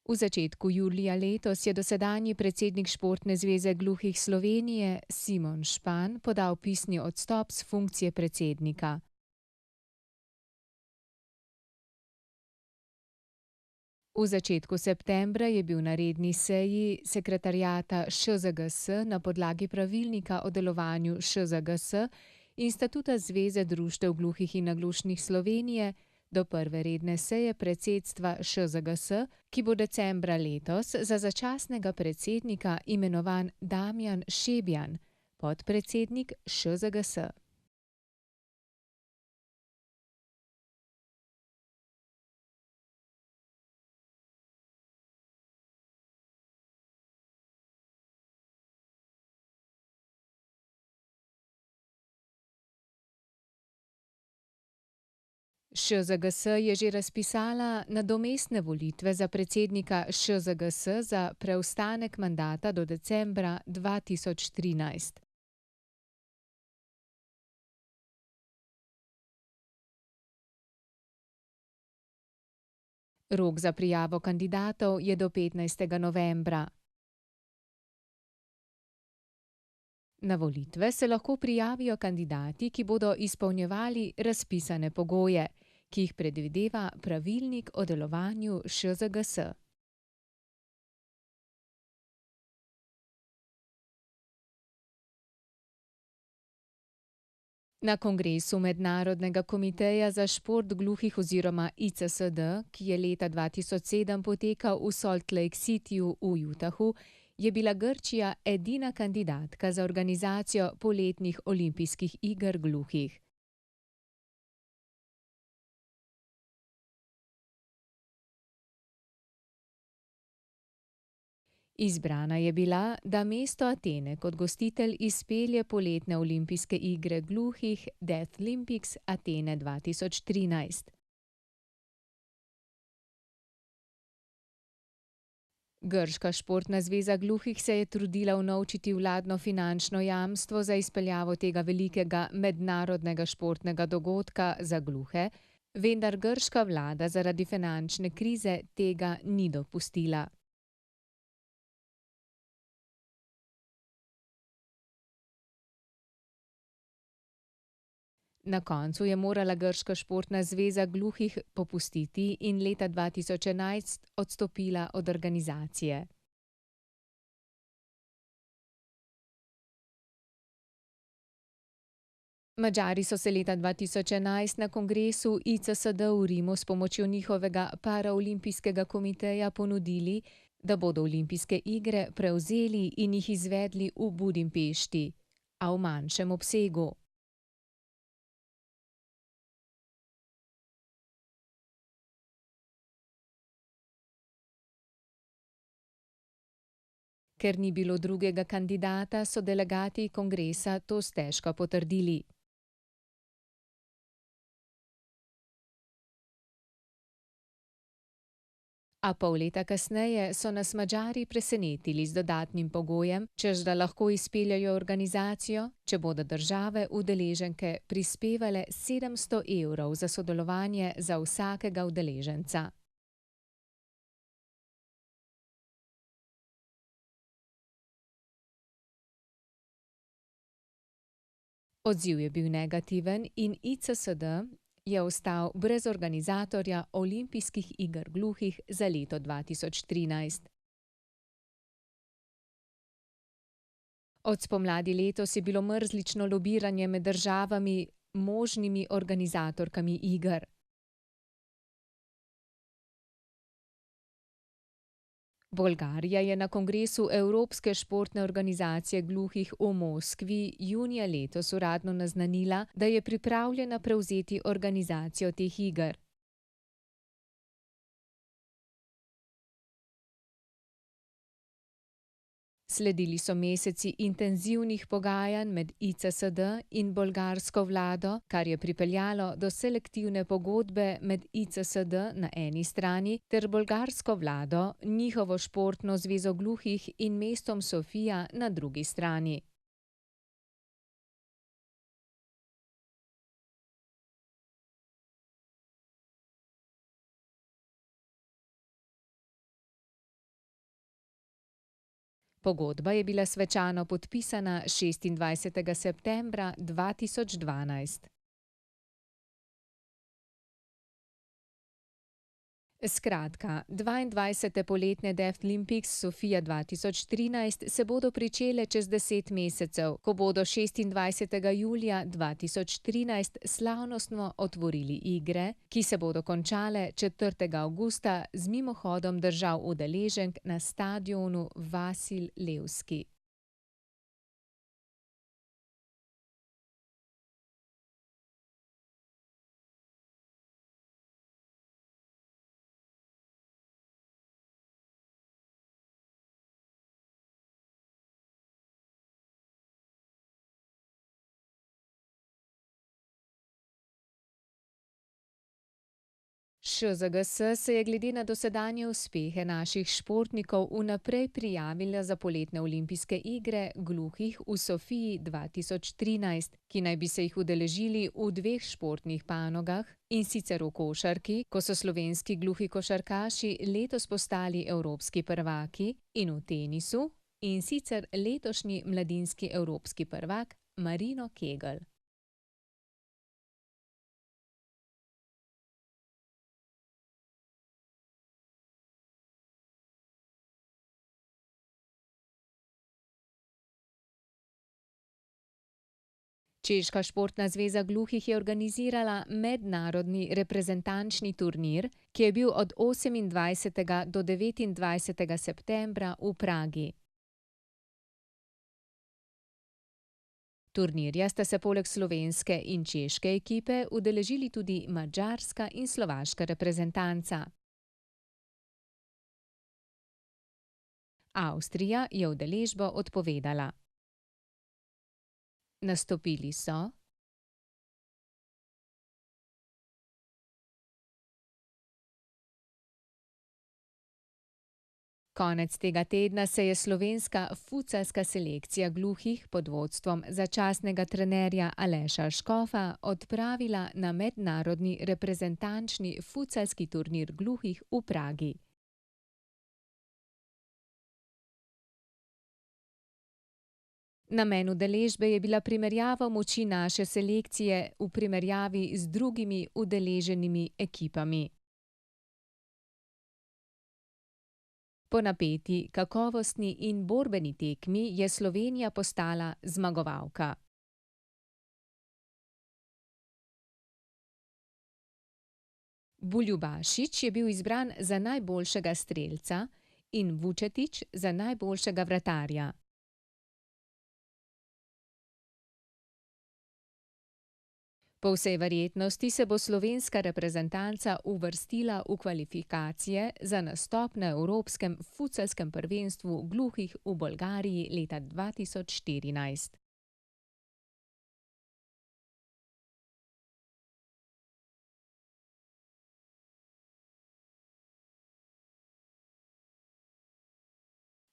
V začetku julija letos je dosedanji predsednik Športne zveze gluhih Slovenije Simon Špan podal pisni odstop s funkcije predsednika. V začetku septembra je bil na redni seji sekretariata ŠZGS na podlagi pravilnika o delovanju ŠZGS in statuta Zveze društev gluhih in naglušnih Slovenije do prve redne seje predsedstva ŠZGS, ki bo decembra letos za začasnega predsednika imenovan Damjan Šebjan, podpredsednik ŠZGS. ŠZGS je že razpisala nadomestne volitve za predsednika ŠZGS za preostanek mandata do decembra 2013. Rok za prijavo kandidatov je do 15. novembra. Na volitve se lahko prijavijo kandidati, ki bodo izpolnjevali razpisane pogoje, ki jih predvideva pravilnik o delovanju ŠZGS. Na kongresu Mednarodnega komiteja za šport gluhih oziroma ICSD, ki je leta 2007 potekal v Salt Lake Cityju v Utahu, je bila Grčija edina kandidatka za organizacijo poletnih olimpijskih iger gluhih. Izbrana je bila, da mesto Atene kot gostitelj izpelje poletne olimpijske igre gluhih Deaflympics Atene 2013. Grška športna zveza gluhih se je trudila unovčiti vladno finančno jamstvo za izpeljavo tega velikega mednarodnega športnega dogodka za gluhe, vendar grška vlada zaradi finančne krize tega ni dopustila. Na koncu je morala Grška športna zveza gluhih popustiti in leta 2011 odstopila od organizacije. Madžari so se leta 2011 na kongresu ICSD v Rimu s pomočjo njihovega paraolimpijskega komiteja ponudili, da bodo olimpijske igre prevzeli in jih izvedli v Budimpešti, a v manjšem obsegu. Ker ni bilo drugega kandidata, so delegati kongresa to stežka potrdili. A pol leta kasneje so nas Madžari presenetili z dodatnim pogojem, češ da lahko izpeljajo organizacijo, če bodo države udeleženke prispevale 700 evrov za sodelovanje za vsakega udeleženca. Odziv je bil negativen in ICSD je ostal brez organizatorja olimpijskih iger gluhih za leto 2013. Od spomladi letos je bilo mrzlično lobiranje med državami možnimi organizatorkami iger. Bolgarija je na kongresu Evropske športne organizacije gluhih v Moskvi junija letos uradno naznanila, da je pripravljena prevzeti organizacijo teh iger. Sledili so meseci intenzivnih pogajanj med ICSD in bolgarsko vlado, kar je pripeljalo do selektivne pogodbe med ICSD na eni strani ter bolgarsko vlado, njihovo športno zvezo gluhih in mestom Sofija na drugi strani. Pogodba je bila svečano podpisana 26. septembra 2012. Skratka, 22. poletne Deaflympics Sofia 2013 se bodo pričele čez 10 mesecev, ko bodo 26. julija 2013 slavnostno otvorili igre, ki se bodo končale 4. avgusta z mimohodom držav udeleženk na stadionu Vasil Levski. ŠZGS se je glede na dosedanje uspehe naših športnikov vnaprej prijavila za poletne olimpijske igre gluhih v Sofiji 2013, ki naj bi se jih udeležili v dveh športnih panogah, in sicer v košarki, ko so slovenski gluhi košarkaši letos postali evropski prvaki, in v tenisu, in sicer letošnji mladinski evropski prvak Marino Kegl. Češka športna zveza gluhih je organizirala mednarodni reprezentančni turnir, ki je bil od 28. do 29. septembra v Pragi. Turnirja sta se poleg slovenske in češke ekipe udeležili tudi madžarska in slovaška reprezentanca. Avstrija je udeležbo odpovedala. Nastopili so konec tega tedna se je slovenska futsalska selekcija gluhih pod vodstvom začasnega trenerja Aleša Škofa odpravila na mednarodni reprezentančni futsalski turnir gluhih v Pragi. Namen udeležbe je bila primerjava moči naše selekcije v primerjavi z drugimi udeleženimi ekipami. Po napeti, kakovostni in borbeni tekmi je Slovenija postala zmagovalka. Buljubašić je bil izbran za najboljšega strelca in Vučetić za najboljšega vratarja. Po vsej verjetnosti se bo slovenska reprezentanca uvrstila v kvalifikacije za nastop na evropskem futsalskem prvenstvu gluhih v Bolgariji leta 2014.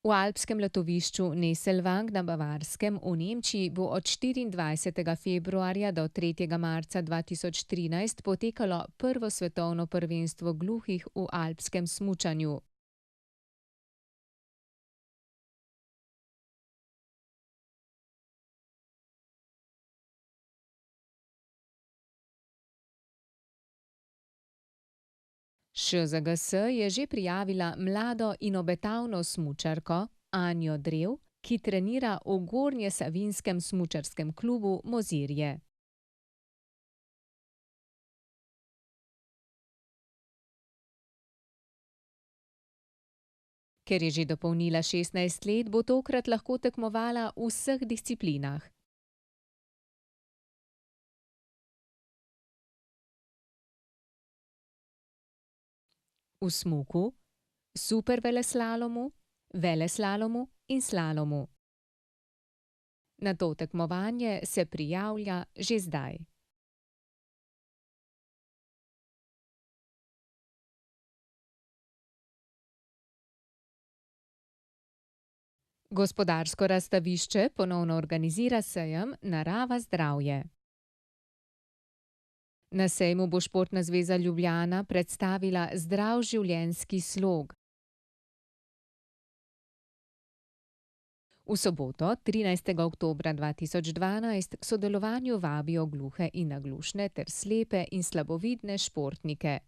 V alpskem letovišču Nesselwang na Bavarskem v Nemčiji bo od 24. februarja do 3. marca 2013 potekalo prvo svetovno prvenstvo gluhih v alpskem smučanju. ŠZGS je že prijavila mlado in obetavno smučarko Anjo Drev, ki trenira v Gornjesavinjskem smučarskem klubu Mozirje. Ker je že dopolnila 16 let, bo tokrat lahko tekmovala v vseh disciplinah. V smuku, superveleslalomu, veleslalomu in slalomu. Na to tekmovanje se prijavlja že zdaj. Gospodarsko razstavišče ponovno organizira sejem Narava zdravje. Na sejmu bo Športna zveza Ljubljana predstavila zdrav življenjski slog. V soboto, 13. oktobra 2012, k sodelovanju vabijo gluhe in naglušne ter slepe in slabovidne športnike.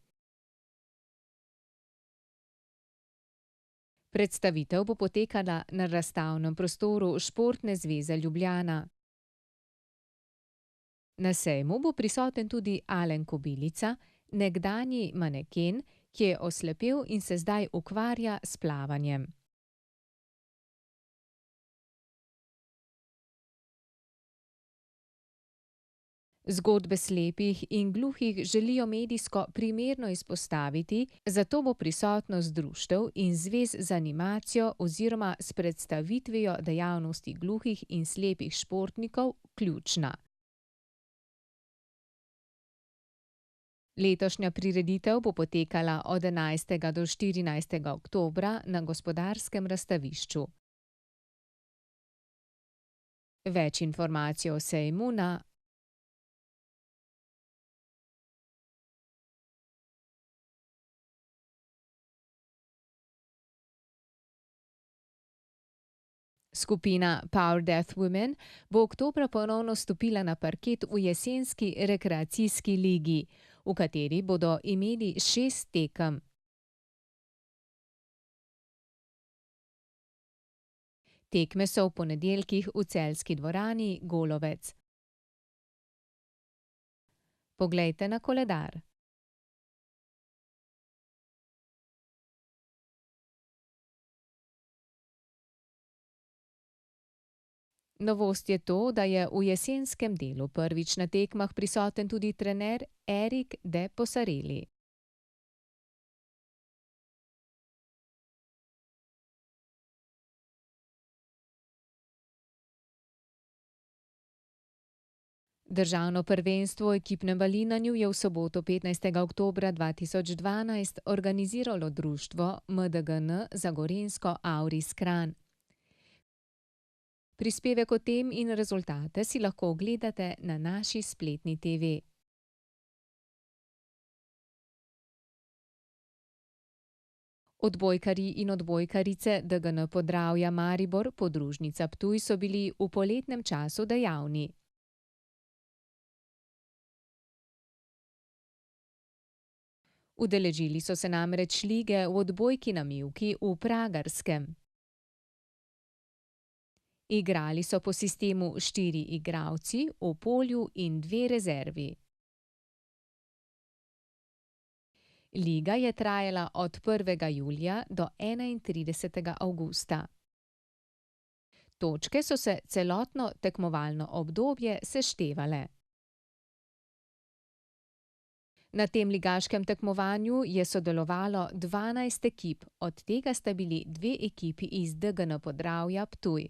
Predstavitev bo potekala na razstavnem prostoru Športne zveze Ljubljana. Na sejmu bo prisoten tudi Alen Kobilica, nekdanji maneken, ki je oslepel in se zdaj ukvarja s plavanjem. Zgodbe slepih in gluhih želijo medijsko primerno izpostaviti, zato bo prisotnost društev in zvez z animacijo oziroma s predstavitvijo dejavnosti gluhih in slepih športnikov ključna. Letošnja prireditev bo potekala od 11. do 14. oktobra na Gospodarskem razstavišču. Več informacij o sejmu na Skupina Power Deaf Women bo oktobra ponovno stopila na parket v jesenski rekreacijski ligi, v kateri bodo imeli 6 tekem. Tekme so v ponedeljkih v celjski dvorani Golovec. Poglejte na koledar. Novost je to, da je v jesenskem delu prvič na tekmah prisoten tudi trener Erik de Posarelli. Državno prvenstvo v ekipnem balinanju je v soboto 15. oktobra 2012 organiziralo društvo MDGN za Gorenjsko Auris Kranj. Prispevek o tem in rezultate si lahko ogledate na naši spletni TV. Odbojkarji in odbojkarice DGN Podravja Maribor, podružnica Ptuj, so bili v poletnem času dejavni. Udeležili so se namreč lige v odbojki na mivki v Pragarskem. Igrali so po sistemu 4 igralci v polju in 2 rezervi. Liga je trajala od 1. julija do 31. avgusta. Točke so se celotno tekmovalno obdobje seštevale. Na tem ligaškem tekmovanju je sodelovalo 12 ekip, od tega sta bili 2 ekipi iz DGN Podravja Ptuj.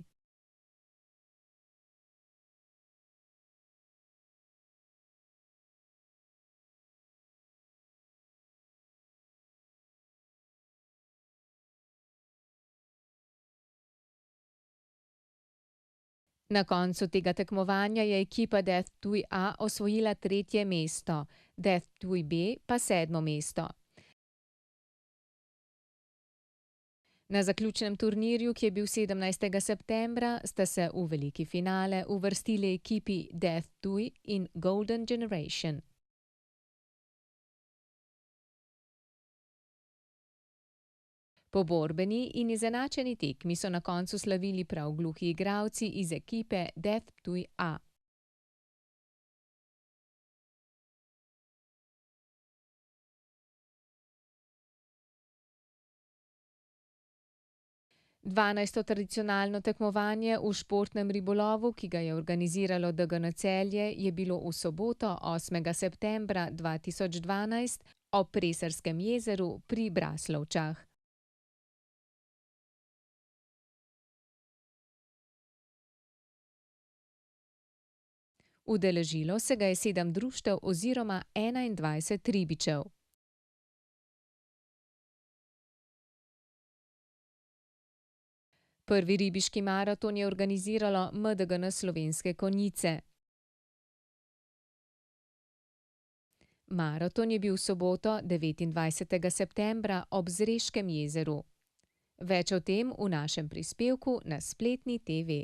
Na koncu tega tekmovanja je ekipa Deaf Ptuj A osvojila 3. mesto, Deaf Ptuj B pa 7. mesto. Na zaključnem turnirju, ki je bil 17. septembra, sta se v veliki finale uvrstili ekipi Deaf Ptuj in Golden Generation. Po borbeni in izenačeni tekmi so na koncu slavili prav gluhi igralci iz ekipe Deaf Ptuj A. Dvanajsto tradicionalno tekmovanje v športnem ribolovu, ki ga je organiziralo DGN Celje, je bilo v soboto 8. septembra 2012 ob Presarskem jezeru pri Braslovčah. Udeležilo se ga je 7 društev oziroma 21 ribičev. Prvi ribiški maraton je organiziralo MDGN Slovenske Konjice. Maraton je bil v soboto 29. septembra ob Zreškem jezeru. Več o tem v našem prispevku na spletni TV.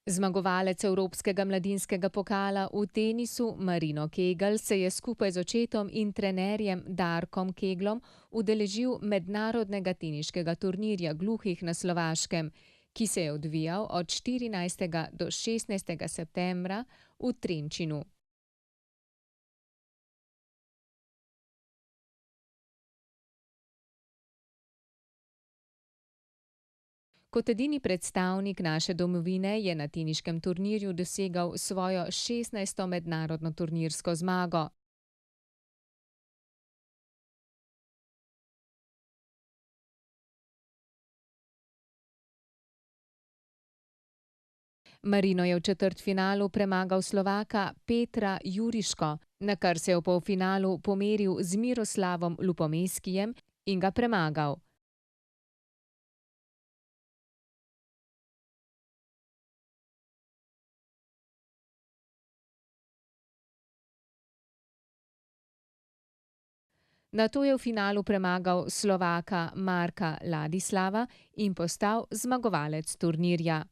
Zmagovalec Evropskega mladinskega pokala v tenisu Marino Kegl se je skupaj z očetom in trenerjem Darkom Keglom udeležil mednarodnega teniškega turnirja gluhih na Slovaškem, ki se je odvijal od 14. do 16. septembra v Trenčinu. Kot edini predstavnik naše domovine je na teniškem turnirju dosegel svojo 16. mednarodno turnirsko zmago. Marino je v četrtfinalu premagal Slovaka Petra Juriško, nakar se je v polfinalu pomeril z Miroslavom Lupomeskijem in ga premagal. Nato je v finalu premagal Slovaka Marka Ladislava in postal zmagovalec turnirja.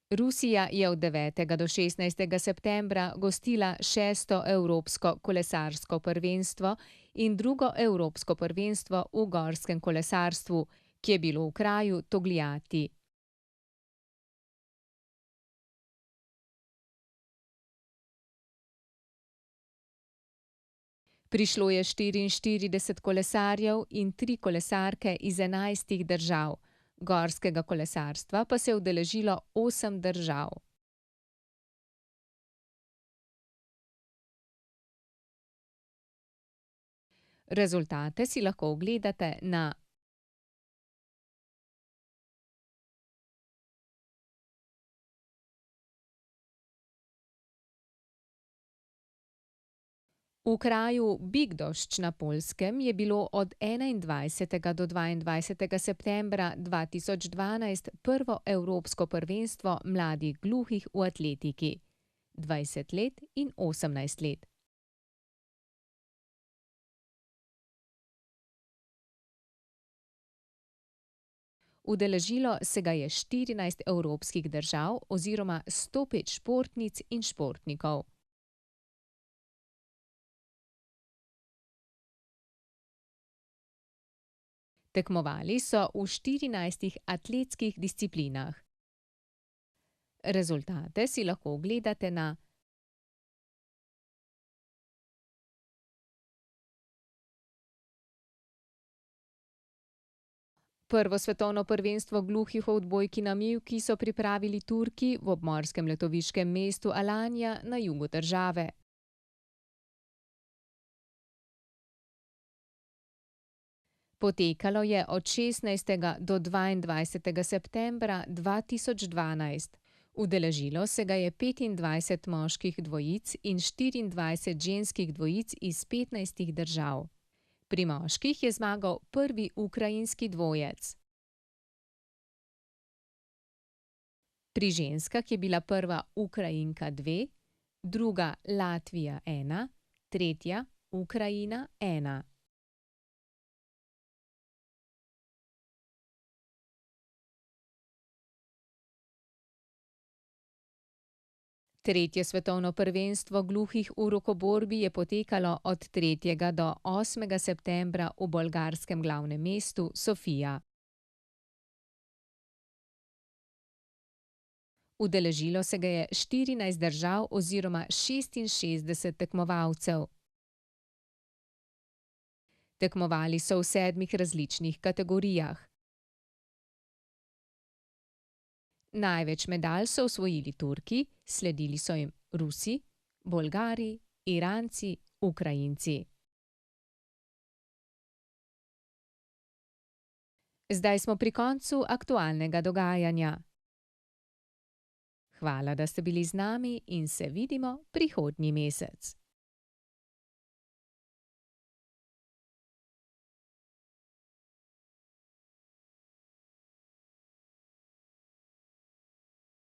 Rusija je od 9. do 16. septembra gostila 6. evropsko kolesarsko prvenstvo in 2. evropsko prvenstvo v gorskem kolesarstvu, ki je bilo v kraju Togliatti. Prišlo je 44 kolesarjev in 3 kolesarke iz 11 držav. Gorskega kolesarstva pa se je udeležilo 8 držav. Rezultate si lahko ogledate na V kraju Bydgoszcz na Poljskem je bilo od 21. do 22. septembra 2012 prvo evropsko prvenstvo mladih gluhih v atletiki. 20 let in 18 let. Udeležilo se ga je 14 evropskih držav oziroma 105 športnic in športnikov. Tekmovali so v 14 atletskih disciplinah. Rezultate si lahko ogledate na Prvo svetovno prvenstvo gluhih v odbojki na mivki so pripravili Turki v obmorskem letoviškem mestu Alanya na jugu države. Potekalo je od 16. do 22. septembra 2012. Udeležilo se ga je 25 moških dvojic in 24 ženskih dvojic iz 15 držav. Pri moških je zmagal prvi ukrajinski dvojec. Pri ženskah je bila prva Ukrajinka 2, druga Latvija 1, tretja Ukrajina 1. Tretje svetovno prvenstvo gluhih v rokoborbi je potekalo od 3. do 8. septembra v bolgarskem glavnem mestu Sofija. Udeležilo se ga je 14 držav oziroma 66 tekmovalcev. Tekmovali so v 7 različnih kategorijah. Največ medalj so osvojili Turki, sledili so jim Rusi, Bolgari, Iranci, Ukrajinci. Zdaj smo pri koncu aktualnega dogajanja. Hvala, da ste bili z nami in se vidimo prihodnji mesec.